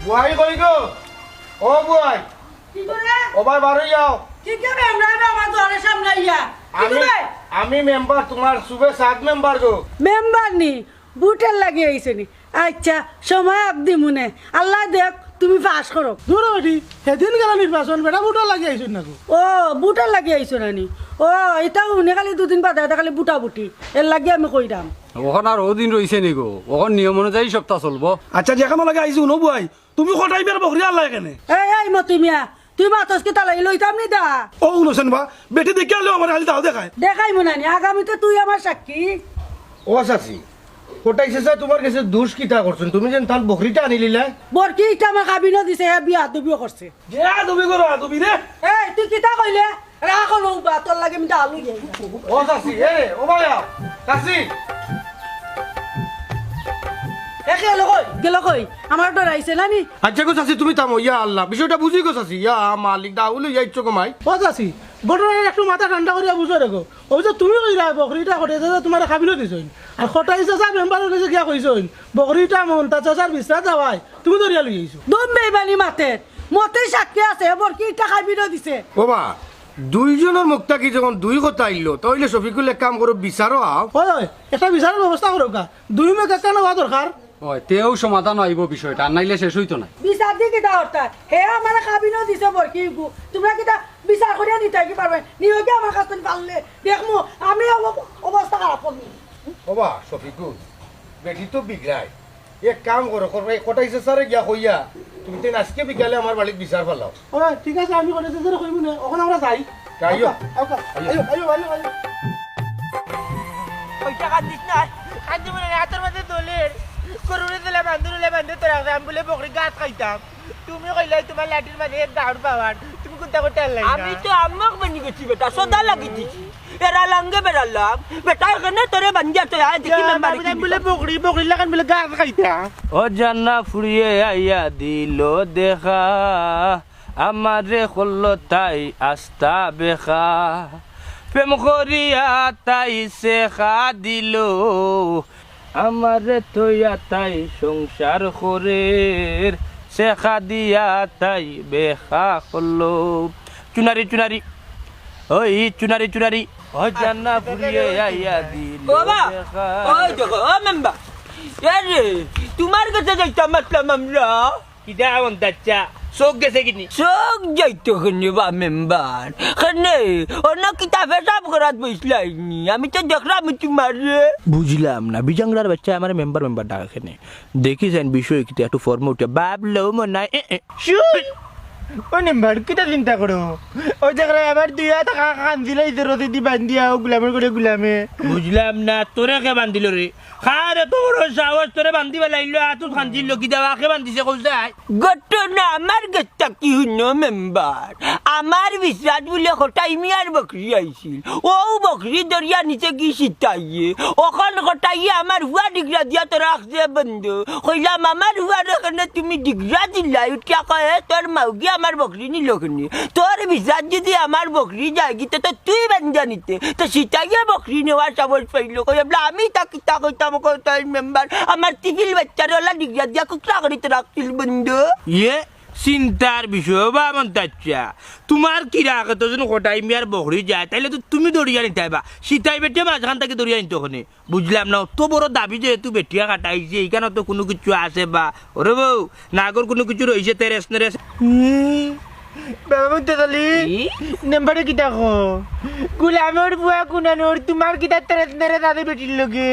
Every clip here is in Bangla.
বুয়াই কই গো ও বুয়াই কি করে ও ভাই বাড়ি যাও কি করে আমরা আমার দরের সামনে আইয়া কি আমি করে আমি মেম্বার তোমার সুবে 7 মেম্বার গো মেম্বার নি বুটের লাগি আইছে নি আচ্ছা সময় আবদি মনে আল্লাহ দেখ তুমি পাস করো দূর বেটি সেদিন গেল নির্বাচন বেটা বুটা লাগি আইছুন না ও বুটার লাগি আইছো নানি ও এটা উনি খালি দুদিন বাদে এটা খালি বুটা বুটি এর লাগি আমি কইরাম ওখান আর দিন রয়েছে নি গো ওখান নিয়ম অনুযায়ী সপ্তাহ চলবো। আচ্ছা যেখানে লাগে আইছু ন বুয়াই তুমি কটাইবার বকরি আল্লাহ কেনে এই মতি মিয়া তুই মাতস কি তালাই লইতাম নি দা ও উনছেন বা বেটি দেখে আলো আমার হালি দাও দেখায় দেখাই মনানি আগামীতে তুই আমার সাক্ষী ও চাচি কোটাইছে স্যার তোমার কাছে দোষ কিটা করছেন তুমি যেন তার বকরিটা আনি লিলা বরকি ইটা আমার কাবিনও দিছে হে বিয়া দুবিও করছে যে তুমি করো তুমি রে এই তুই কিতা কইলে রাখো নৌবা তোর লাগে আমি ডালু যাই ও চাচি ও ভাইয়া চাচি গেল কই আমার ডরাইছে নানি আচ্ছা গো চাচি তুমি থামো ইয়া আল্লাহ বিষয়টা বুঝি গো চাচি ইয়া মালিক দাউল ইয়া ইচ্ছো কমাই ও চাচি ঘটনার একটু মাথা ঠান্ডা করিয়া বুঝো রেখো ওই যে তুমি কইরা বকরিটা কটাইছে যে তোমার খাবিলো দিছইন আর কটাইছে যা মেম্বারের কাছে গিয়া কইছইন বকরিটা মন তা চাচার বিশ্রাত যাওয়াই তুমি ধরিয়া লই আইছো দম বেবানি মাতে মতে সাক্ষী আছে বরকি ইটা কাবিনও দিছে বাবা দুইজনের মুখটা কি যখন দুই কথা আইলো তাইলে শফিকুল এক কাম করো বিচারো আও ওই একটা বিচারের ব্যবস্থা করো কা দুই মেয়ে কেন হওয়া দরকার ওই তেও সমাধান হইব বিষয়টা আর নাইলে শেষ হইতো না। বিচার দি কিতা হরতা হে আমার কাবিনও দিছে বরকি তোমরা কিতা বিচার করিয়া নিতে কি পারবে নিও কি আমার কাছে পারলে দেখমু আমি অবস্থা খারাপ করব বাবা শফিকুল বেটি তো বিগড়াই এক কাম করো কটাইছে স্যারে গিয়া কইয়া তুমি তো আজকে বিকালে আমার বাড়ির বিচার ফেলাও ওই ঠিক আছে আমি কটাইছে যে কইব না ওখানে আমরা যাই যাইও আইও আইও আইও আইও ওই টাকা দিস না কান্দি বলে হাতের মধ্যে দলের করুণে দিলে বান্ধে তোরা আমি বলে বকরি গাছ খাইতাম তুমি কইলে তোমার লাঠির মাঝে দাঁড় পাওয়ার তুমি কোনটা কোনটা আমি তো আম্মাক বানি গেছি বেটা সদা লাগি দিছি এরা লঙ্গে বেরালাম বেটা এখানে তোরে বান্দিয়া তো আয় দেখি মেম্বার বলে বকরি লাগান বলে গাছ খাইতাম ও জান্না ফুরিয়ে আইয়া দিল দেখা আমারে হলো তাই আস্তা বেখা প্রেম করিয়া তাই শেখা দিল আমারে থইয়া তাই সংসার করের শেখা দিয়া তাই বেখা হলো চুনারি চুনারি ওই চুনারি চুনারি ও জান্না ফুরিয়ে আইয়া দিল বাবা ওই দেখো ও মেম্বার আরে তোমার কাছে যাইতাম মাতলাম আমরা কিটা আমন দাচ্চা চোখ গেছে কিনি চোখ যাইতো খানে বা মেম্বার খানে অন্য কিতাবে সব করাত বসলাইনি আমি তো দেখলাম তোমার বুঝলাম না বিজাংরার বাচ্চা আমার মেম্বার ডাকা খানে দেখিছেন বিষয় কিটা একটু ফর্ম উঠে ভাবলো মনে হয় শুন ও নেম্বার কিটা চিন্তা করো ওই জায়গায় আমার দুই হাত কান্দিলে রতি দি বান্ধিয়া ও গুলামের করে গুলামে বুঝলাম না তোরে কে বান্ধিল রে খারে তোর সাহস তোরে বান্ধিবা লাইলো আতো খান্দিল কি দেওয়া কে বান্ধিছে কইছাই ঘটনা আমার গেটা কি হইনো মেম্বার আমার বিশ্বাস বলে হঠাই মিয়ার বকরি আইছিল ও বকরি দরিয়া নিচে কি সিটাইয়ে ওখান হঠাইয়ে আমার হুয়া ডিগরা দিয়া তোর রাখছে বন্ধু কইলাম আমার হুয়ার এখানে তুমি ডিগরা দিলা উঠিয়া কয়ে তোর মাউগি আমার বকরি নিল কিনি তোর বিশ্বাস যদি আমার বকরি যায় গিতে তো তুই বান্ধা নিতে তো সিটাইয়ে বকরি নেওয়ার সাহস পাইলো কই আমি তাকে তা কইতাম কই মেম্বার আমার টিফিল বাচ্চার ওলা ডিগরা দিয়া কুকরা করিতে রাখছিল বন্ধু ইয়ে চিন্তার বিষয় বা মন্তাচ্ছা তোমার কি রাখে তো যেন কটাই মিয়ার বকরি যায় তাইলে তো তুমি দড়িয়া নিতে পারবা সীতাই বেটিয়া মাঝখান থেকে দড়িয়া নিতে ওখানে বুঝলাম না তো বড় দাবি যেহেতু বেটিয়া কাটাইছে এইখানে তো কোনো কিছু আছে বা ওরে বউ নাগর কোনো কিছু রয়েছে তেরেস নেরেস বাবা মুক্তি তালি নেম্বারে কিটা কো গুলামের বুয়া কুনানোর তোমার কিটা তেরেস নেরে দাদে বেটির লগে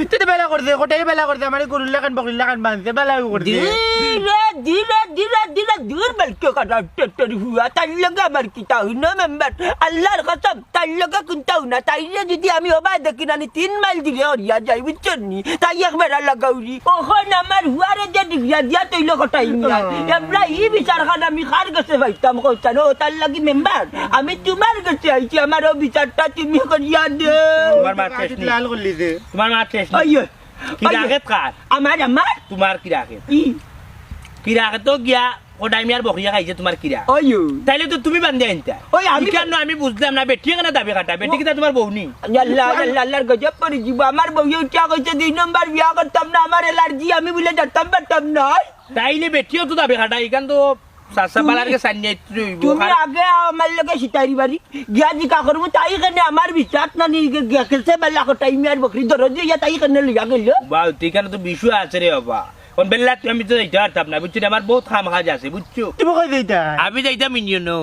তুই তো বেলা করছে কোটাই বেলা করছে আমার গরুর লাগান বকরির লাগান বাঁধছে বেলা করছে ধীরে ধীরে ধীরে ধীরে দূর বেলকে কাটা টেটর হুয়া তার লগে আমার কিটা হইনো মেম্বার আল্লাহর কসম তার লগে কোনটাও না তাইলে যদি আমি ওবাই দেখি না 3 মাইল দিলে হরিয়া যাই বুঝছেন নি তাই একবার লাগাউরি ওখন আমার হুয়ারে যে ডিগিয়া দিয়া তৈল কটাই না আমরা এই বিচারখান আমি খার গেছে ভাইতাম কইতানো তার লাগি মেম্বার আমি তোমার কাছে আইছি আমার বিচারটা তুমি করিয়া দে তোমার মা টেস্ট লাল করলি দে তোমার মা টেস্ট আইয়ে কি রাখে কার আমার তোমার কি রাখে কি রাখে তো গিয়া কোটাই মিয়ার বকরিয়া খাইছে তোমার কিরা আইয়ে তাইলে তো তুমি বান্ধে আনতা ওই আমি কেন আমি বুঝলাম না বেটি কেন দাবি কাটা বেটি কিটা তোমার বউ নি আল্লাহ আল্লাহ আল্লাহর গজব করে জীব আমার বউ ইচ্ছা কইছে 2 নম্বর বিয়া করতাম না আমার অ্যালার্জি আমি বলে যেতাম পারতাম না তাইলে বেটিও তো দাবি খাটা এখান তো সাসা বালারকে সানিয়ে তুমি আগে আমার লগে সিতারি বাড়ি গিয়া জিকা করবো তাই কেন আমার বিশ্বাস না নি খেলছে বেলা টাইম আর বকরি ধরো যে ইয়া তাই কেন লিয়া গেল বা এখানে তো বিশু আছে রে বাবা কোন বেলা আমি তো যাইতে পারতাম না বুঝছো আমার বহুত খাম কাজ আছে বুঝছো তুমি কই যাইতা আমি যাইতাম ইন্ডিয়ানো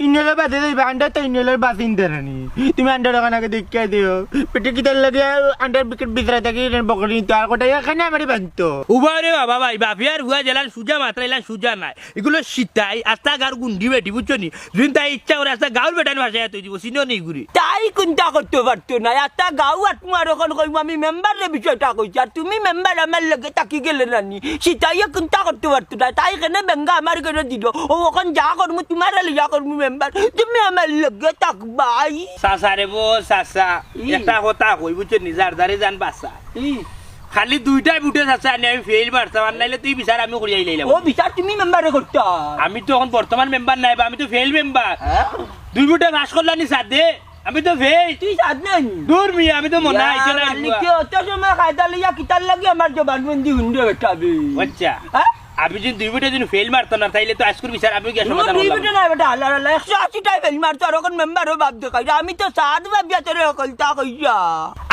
ইন্ডিয়ার বাদে যাইবা আন্ডার তো ইন্ডিয়ার বাস ইন্টারানি তুমি আন্ডার ওখানে আগে দেখিয়া দিও পেটে কিতার লাগে আন্ডার বিকেট বিচরা থাকি বকরি তো আর কোটা এখানে আমারই বানতো উবা রে বাবা ভাই বাফিয়ার হুয়া জেলার সুজা মাত্রা এলা সুজা নাই এগুলো শীতাই আস্তা গার গুন্ডি বেটি বুঝছো নি যদি তাই ইচ্ছা করে আস্তা গাউল বেটানো ভাষায় তুই দিব চিনো নি ঘুরি তাই কোনটা করতে পারতো না একটা গাঁও আত্মা আর ওখানে কইব আমি মেম্বারের বিষয়টা কইছি আর তুমি মেম্বার আমার লগে তাকি গেলে রানি সেটাই কোনটা করতে পারতো না তাই কেন বেঙ্গা আমার কেন দিল ও ওখান যা করবো তোমার লিয়া করবো মেম্বার তুমি আমার লগে থাকবাই সাসা রে বো সাসা একটা কথা কই বুঝছো নি যার দারে জান বাসা খালি দুইটাই বুটে সাসা আমি ফেল মারতাম আর নাইলে তুই বিচার আমি করিয়াই লাইলাম ও বিচার তুমি মেম্বারে করতা আমি তো এখন বর্তমান মেম্বার নাই বা আমি তো ফেল মেম্বার দুই বুটে ঘাস করলানি সাথে আমি তো ফেল তুই সাদ নাই দূর মিয়া আমি তো মনে আইছে না লিখে অত সময় খাইতা লিয়া কিতার লাগে আমার জবানবন্দি হুন্ডে বেটাবে আচ্ছা আমি যদি দুই বুটে যদি ফেল মারতাম না তাইলে তো আজকের বিচার আমি কি সমাধান দুই করলাম বেটা না বেটা আল্লাহ আল্লাহ 180 টাই ফেল মারতো আর ওখান মেম্বারও ভাব দেখাই আমি তো সাদ ভাবিয়া তোরে কলতা কইয়া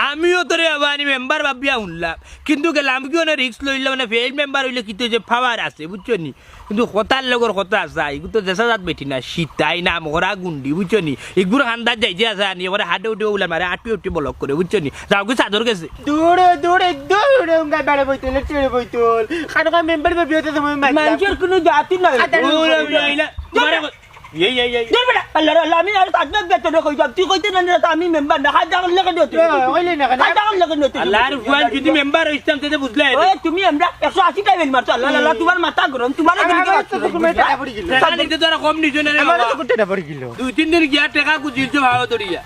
আমিও তোরে আবানি মেম্বার ভাবিয়া শুনলাম কিন্তু গেলাম কি না রিস্ক লইলে মানে ফেল মেম্বার হইলে কিন্তু যে পাওয়ার আছে বুঝছো নি কিন্তু কথার লগর কথা আছে এগুলো তো দেশা যাত বেটি না শীতাই না মরা গুন্ডি বুঝছো নি এগুলো হান্দার যাই যে আছে আনি ওরা হাটে উঠে উলা মারে আটে উঠে ব্লক করে বুঝছো নি যাও কি চাদর গেছে দূরে দূরে দূরে উঙ্গা বেড়ে বইতল টেড়ে বইতল খানকা মেম্বার ভাবি হতে সময় মানুষের কোনো জাতি নাই ওরা মিলাইলা তোমারে এই এই এই দূর বেটা আল্লাহ আল্লাহ আমি আর কাজ বেতন কই যাব তুই কইতে না আমি মেম্বার না হাজার লাগে দিতে কইলে না হাজার লাগে দিতে আল্লাহর ফুয়ান যদি মেম্বার হইতাম তাতে বুঝলে ওই তুমি আমরা 180 টাই ফেল মারতো আল্লাহ আল্লাহ তোমার মাথা গরম তোমার টাকা দিতে তোরা কম নিছ না রে আমার বাবা তো কুটে পড়ে গেল দুই তিন দিন গিয়া টাকা কুজিলছো ভাও দড়িয়া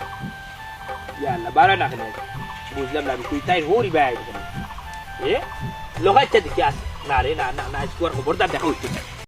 ইয়াল্লা বারা না খেলে বুঝলাম না তুই তাই হরি ভাই এ লোকাইতে দেখি আস না রে না না না স্কোর খবরদার দেখা হইছে